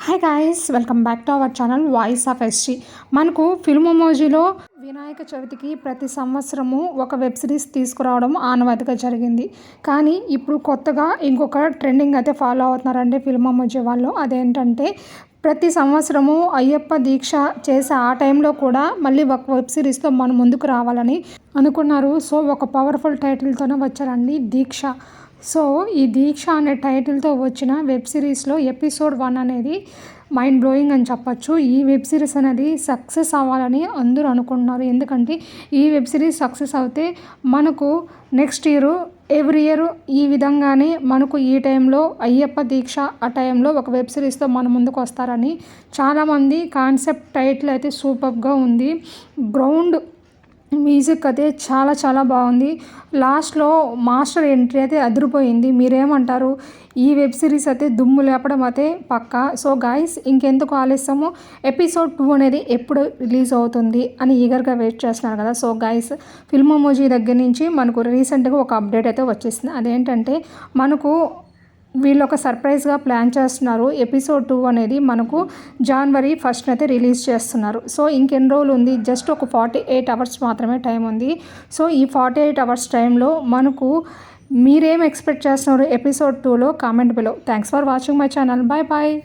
Hi guys, welcome back to our channel voice of SG. మనకు film ఎమోజీలో Vinayaka చవితికి ప్రతి సంవత్సరము ఒక వెబ్ సిరీస్ తీసుకురావడం ఆనవాయితీగా జరిగింది. కానీ ఇప్పుడు కొత్తగా ఇంకొక ట్రెండింగ్ అయితే ఫాలో అవుతున్నారండి ఫిల్మ్ ఎమోజీ వాళ్ళు. అదేంటంటే ప్రతి సంవత్సరము అయ్యప్ప దీక్ష చేసే ఆ టైంలో కూడా మళ్ళీ ఒక వెబ్ సిరీస్తో మన ముందుకు రావాలని అనుకున్నారు. సో ఒక పవర్ఫుల్ టైటిల్తోనే వచ్చారండి, దీక్ష. సో ఈ దీక్ష అనే టైటిల్తో వచ్చిన వెబ్ సిరీస్లో ఎపిసోడ్ 1 అనేది మైండ్ బ్లోయింగ్ అని చెప్పచ్చు. ఈ వెబ్ సిరీస్ అనేది సక్సెస్ అవ్వాలని అందరూ అనుకుంటున్నారు. ఎందుకంటే ఈ వెబ్ సిరీస్ సక్సెస్ అవుతే మనకు నెక్స్ట్ ఇయర్ ఎవ్రీ ఇయర్ ఈ విధంగానే మనకు ఈ టైంలో అయ్యప్ప దీక్ష ఆ టైంలో ఒక వెబ్ సిరీస్తో మన ముందుకు వస్తారని చాలామంది. కాన్సెప్ట్ టైటిల్ అయితే సూపర్గా ఉంది. గ్రౌండ్ మ్యూజిక్ అయితే చాలా బాగుంది. లాస్ట్లో మాస్టర్ ఎంట్రీ అయితే అదిరిపోయింది. మీరేమంటారు? ఈ వెబ్ సిరీస్ అయితే దుమ్ము లేపడం అయితే పక్కా. సో గాయ్స్, ఇంకెందుకు ఆలస్యము, ఎపిసోడ్ 2 అనేది ఎప్పుడు రిలీజ్ అవుతుంది అని ఈగర్గా వెయిట్ చేస్తున్నారు కదా. సో గాయ్స్, ఫిల్మ్ ఎమోజీ దగ్గర నుంచి మనకు రీసెంట్గా ఒక అప్డేట్ అయితే వచ్చేసింది. అదేంటంటే మనకు వీళ్ళు ఒక సర్ప్రైజ్గా ప్లాన్ చేస్తున్నారు. ఎపిసోడ్ 2 అనేది మనకు January 1st అయితే రిలీజ్ చేస్తున్నారు. సో ఇంకెన్ని రోజులు ఉంది? జస్ట్ ఒక 48 అవర్స్ మాత్రమే టైం ఉంది. సో ఈ 48 అవర్స్ టైంలో మనకు మీరేం ఎక్స్పెక్ట్ చేస్తున్నారు ఎపిసోడ్ 2లో? Comment below. Thanks for watching my channel. Bye.